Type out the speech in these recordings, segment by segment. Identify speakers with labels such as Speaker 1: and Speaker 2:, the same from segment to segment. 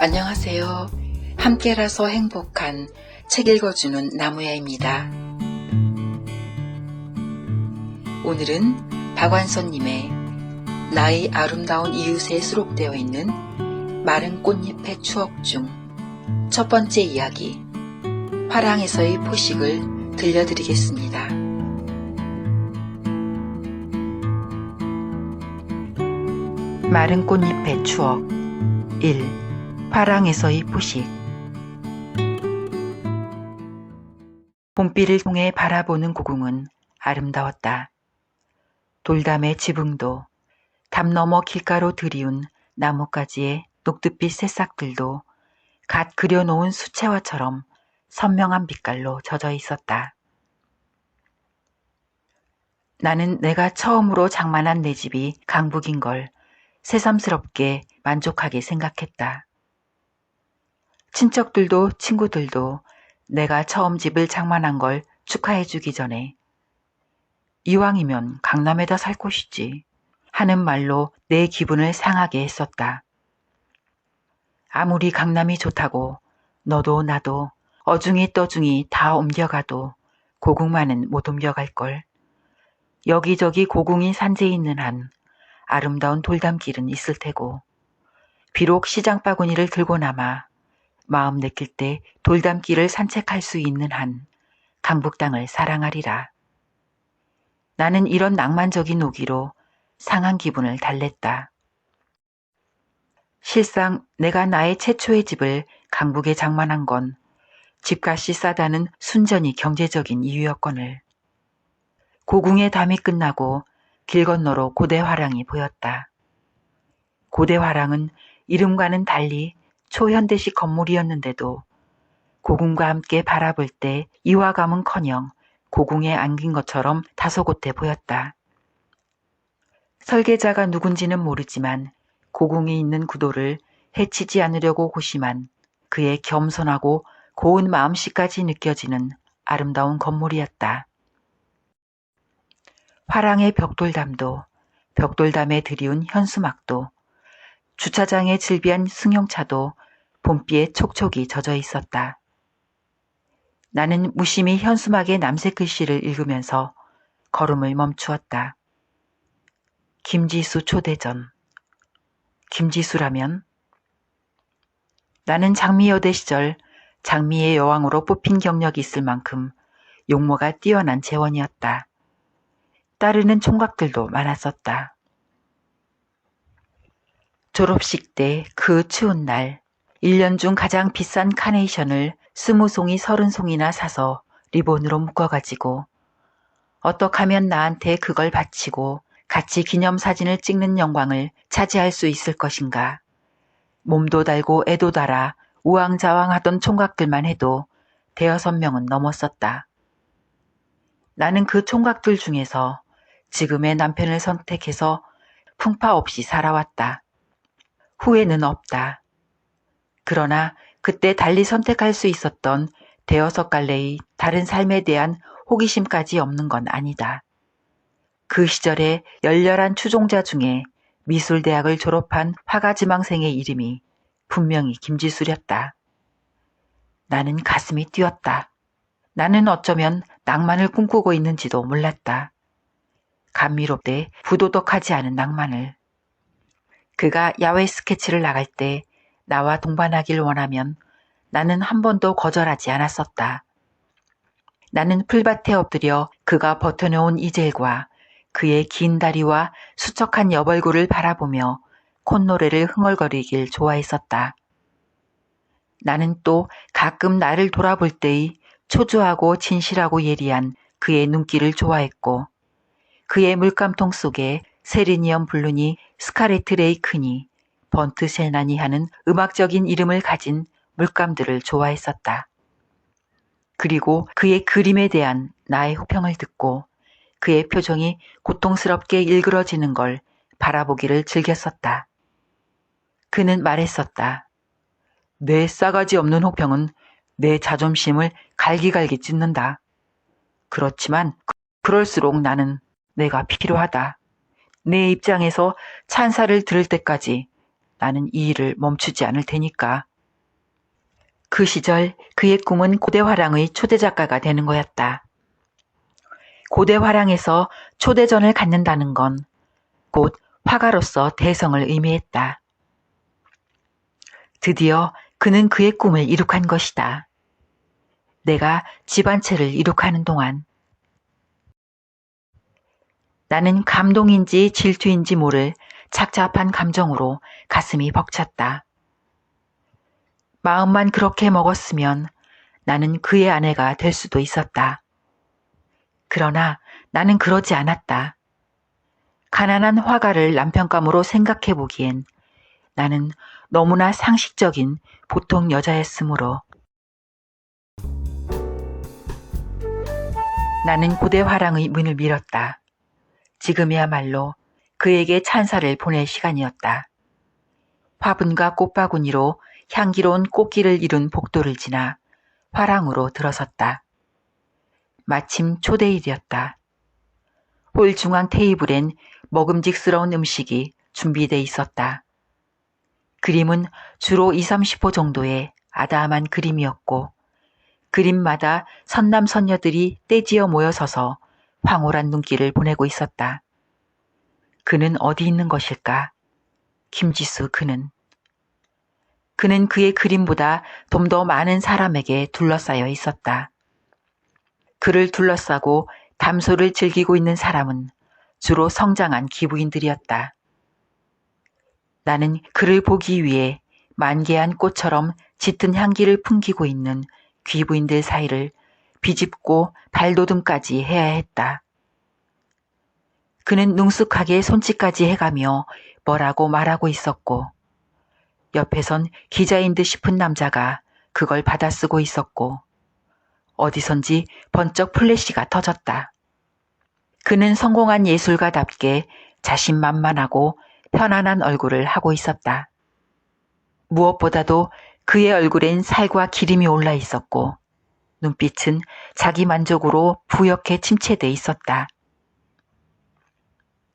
Speaker 1: 안녕하세요. 함께라서 행복한 책 읽어주는 나무야입니다. 오늘은 박완선님의 나의 아름다운 이웃에 수록되어 있는 마른 꽃잎의 추억 중 첫 번째 이야기, 화랑에서의 포식을 들려드리겠습니다. 마른 꽃잎의 추억 1. 화랑에서의 포식. 봄비를 통해 바라보는 고궁은 아름다웠다. 돌담의 지붕도, 담 너머 길가로 들이운 나뭇가지의 녹두빛 새싹들도 갓 그려놓은 수채화처럼 선명한 빛깔로 젖어 있었다. 나는 내가 처음으로 장만한 내 집이 강북인 걸 새삼스럽게 만족하게 생각했다. 친척들도 친구들도 내가 처음 집을 장만한 걸 축하해주기 전에 이왕이면 강남에다 살 곳이지 하는 말로 내 기분을 상하게 했었다. 아무리 강남이 좋다고 너도 나도 어중이 떠중이 다 옮겨가도 고궁만은 못 옮겨갈걸. 여기저기 고궁이 산재해 있는 한 아름다운 돌담길은 있을 테고, 비록 시장 바구니를 들고나마 마음 내킬 때 돌담길을 산책할 수 있는 한 강북 땅을 사랑하리라. 나는 이런 낭만적인 오기로 상한 기분을 달랬다. 실상 내가 나의 최초의 집을 강북에 장만한 건 집값이 싸다는 순전히 경제적인 이유였거늘. 고궁의 담이 끝나고 길 건너로 고대화랑이 보였다. 고대화랑은 이름과는 달리 초현대식 건물이었는데도 고궁과 함께 바라볼 때 이화감은커녕 고궁에 안긴 것처럼 다소곳해 보였다. 설계자가 누군지는 모르지만 고궁이 있는 구도를 해치지 않으려고 고심한 그의 겸손하고 고운 마음씨까지 느껴지는 아름다운 건물이었다. 화랑의 벽돌담도, 벽돌담에 들이운 현수막도, 주차장에 질비한 승용차도 봄비에 촉촉이 젖어 있었다. 나는 무심히 현수막의 남색 글씨를 읽으면서 걸음을 멈추었다. 김지수 초대전. 김지수라면? 나는 장미여대 시절 장미의 여왕으로 뽑힌 경력이 있을 만큼 용모가 뛰어난 재원이었다. 따르는 총각들도 많았었다. 졸업식 때 그 추운 날 1년 중 가장 비싼 카네이션을 20송이 30송이나 사서 리본으로 묶어가지고 어떻게 하면 나한테 그걸 바치고 같이 기념사진을 찍는 영광을 차지할 수 있을 것인가. 몸도 달고 애도 달아 우왕좌왕하던 총각들만 해도 5~6명은 넘었었다. 나는 그 총각들 중에서 지금의 남편을 선택해서 풍파 없이 살아왔다. 후회는 없다. 그러나 그때 달리 선택할 수 있었던 5갈래의 다른 삶에 대한 호기심까지 없는 건 아니다. 그 시절의 열렬한 추종자 중에 미술대학을 졸업한 화가지망생의 이름이 분명히 김지수였다. 나는 가슴이 뛰었다. 나는 어쩌면 낭만을 꿈꾸고 있는지도 몰랐다. 감미롭되 부도덕하지 않은 낭만을. 그가 야외 스케치를 나갈 때 나와 동반하길 원하면 나는 한 번도 거절하지 않았었다. 나는 풀밭에 엎드려 그가 버텨놓은 이젤과 그의 긴 다리와 수척한 여벌구를 바라보며 콧노래를 흥얼거리길 좋아했었다. 나는 또 가끔 나를 돌아볼 때의 초조하고 진실하고 예리한 그의 눈길을 좋아했고, 그의 물감통 속에 세리니엄 블루니, 스카레트 레이크니, 번트 셀나니 하는 음악적인 이름을 가진 물감들을 좋아했었다. 그리고 그의 그림에 대한 나의 호평을 듣고 그의 표정이 고통스럽게 일그러지는 걸 바라보기를 즐겼었다. 그는 말했었다. 내 싸가지 없는 호평은 내 자존심을 갈기갈기 찢는다. 그렇지만 그럴수록 나는 내가 필요하다. 내 입장에서 찬사를 들을 때까지 나는 이 일을 멈추지 않을 테니까. 그 시절 그의 꿈은 고대화랑의 초대작가가 되는 거였다. 고대화랑에서 초대전을 갖는다는 건 곧 화가로서 대성을 의미했다. 드디어 그는 그의 꿈을 이룩한 것이다. 내가 집 한 채를 이룩하는 동안. 나는 감동인지 질투인지 모를 착잡한 감정으로 가슴이 벅찼다. 마음만 그렇게 먹었으면 나는 그의 아내가 될 수도 있었다. 그러나 나는 그러지 않았다. 가난한 화가를 남편감으로 생각해보기엔 나는 너무나 상식적인 보통 여자였으므로. 나는 고대 화랑의 문을 밀었다. 지금이야말로 그에게 찬사를 보낼 시간이었다. 화분과 꽃바구니로 향기로운 꽃길을 이룬 복도를 지나 화랑으로 들어섰다. 마침 초대일이었다. 홀 중앙 테이블엔 먹음직스러운 음식이 준비돼 있었다. 그림은 주로 20, 30호 정도의 아담한 그림이었고 그림마다 선남선녀들이 떼지어 모여서서 황홀한 눈길을 보내고 있었다. 그는 어디 있는 것일까? 김지수 그는. 그는 그의 그림보다 좀 더 많은 사람에게 둘러싸여 있었다. 그를 둘러싸고 담소를 즐기고 있는 사람은 주로 성장한 기부인들이었다. 나는 그를 보기 위해 만개한 꽃처럼 짙은 향기를 풍기고 있는 귀부인들 사이를 비집고 발돋움까지 해야 했다. 그는 능숙하게 손짓까지 해가며 뭐라고 말하고 있었고 옆에선 기자인 듯 싶은 남자가 그걸 받아쓰고 있었고 어디선지 번쩍 플래시가 터졌다. 그는 성공한 예술가답게 자신만만하고 편안한 얼굴을 하고 있었다. 무엇보다도 그의 얼굴엔 살과 기름이 올라 있었고 눈빛은 자기 만족으로 부옇게 침체돼 있었다.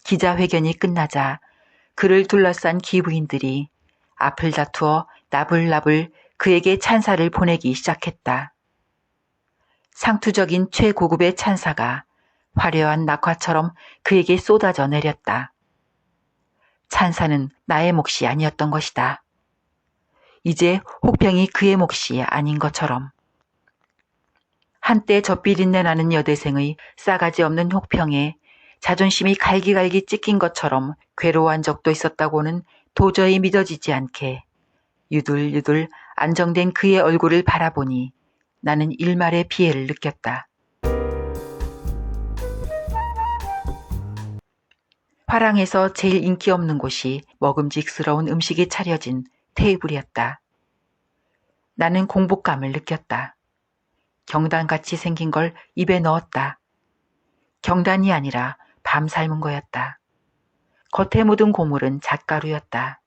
Speaker 1: 기자회견이 끝나자 그를 둘러싼 기부인들이 앞을 다투어 나불나불 그에게 찬사를 보내기 시작했다. 상투적인 최고급의 찬사가 화려한 낙화처럼 그에게 쏟아져 내렸다. 찬사는 나의 몫이 아니었던 것이다. 이제 혹평이 그의 몫이 아닌 것처럼. 한때 젖비린내 나는 여대생의 싸가지 없는 혹평에 자존심이 갈기갈기 찢긴 것처럼 괴로워한 적도 있었다고는 도저히 믿어지지 않게 유들유들 안정된 그의 얼굴을 바라보니 나는 일말의 비애를 느꼈다. 화랑에서 제일 인기 없는 곳이 먹음직스러운 음식이 차려진 테이블이었다. 나는 공복감을 느꼈다. 경단같이 생긴 걸 입에 넣었다. 경단이 아니라 밤 삶은 거였다. 겉에 묻은 고물은 잣가루였다.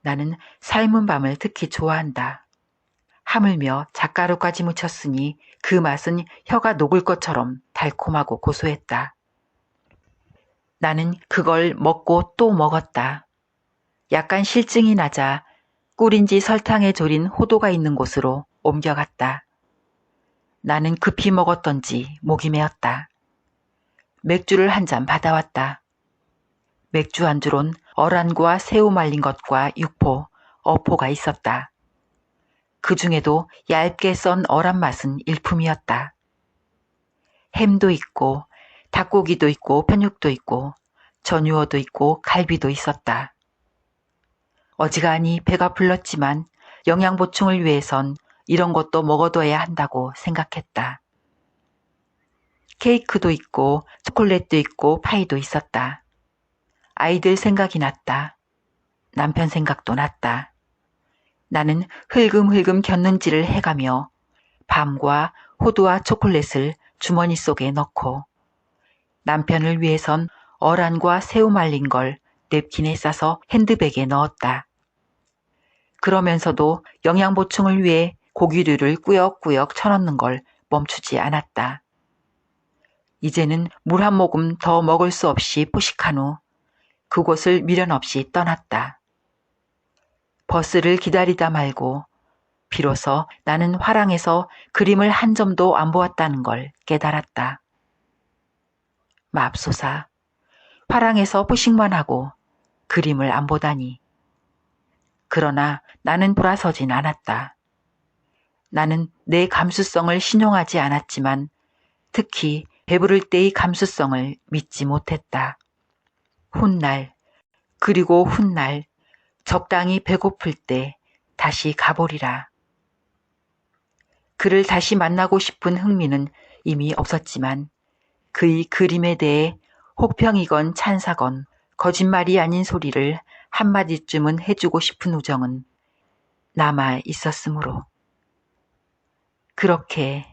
Speaker 1: 나는 삶은 밤을 특히 좋아한다. 하물며 잣가루까지 묻혔으니 그 맛은 혀가 녹을 것처럼 달콤하고 고소했다. 나는 그걸 먹고 또 먹었다. 약간 실증이 나자 꿀인지 설탕에 졸인 호도가 있는 곳으로 옮겨갔다. 나는 급히 먹었던지 목이 메었다. 맥주를 한 잔 받아왔다. 맥주 안주론 어란과 새우 말린 것과 육포, 어포가 있었다. 그 중에도 얇게 썬 어란 맛은 일품이었다. 햄도 있고 닭고기도 있고 편육도 있고 전유어도 있고 갈비도 있었다. 어지간히 배가 불렀지만 영양 보충을 위해선 이런 것도 먹어둬야 한다고 생각했다. 케이크도 있고 초콜릿도 있고 파이도 있었다. 아이들 생각이 났다. 남편 생각도 났다. 나는 흘금흘금 곁눈질을 해가며 밤과 호두와 초콜릿을 주머니 속에 넣고 남편을 위해선 어란과 새우 말린 걸 냅킨에 싸서 핸드백에 넣었다. 그러면서도 영양 보충을 위해 고기류를 꾸역꾸역 쳐넣는 걸 멈추지 않았다. 이제는 물 한 모금 더 먹을 수 없이 포식한 후 그곳을 미련 없이 떠났다. 버스를 기다리다 말고 비로소 나는 화랑에서 그림을 한 점도 안 보았다는 걸 깨달았다. 맙소사, 화랑에서 포식만 하고 그림을 안 보다니. 그러나 나는 돌아서진 않았다. 나는 내 감수성을 신용하지 않았지만 특히 배부를 때의 감수성을 믿지 못했다. 훗날, 그리고 훗날, 적당히 배고플 때 다시 가보리라. 그를 다시 만나고 싶은 흥미는 이미 없었지만 그의 그림에 대해 혹평이건 찬사건 거짓말이 아닌 소리를 한마디쯤은 해주고 싶은 우정은 남아 있었으므로. 그렇게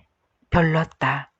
Speaker 1: 별렀다.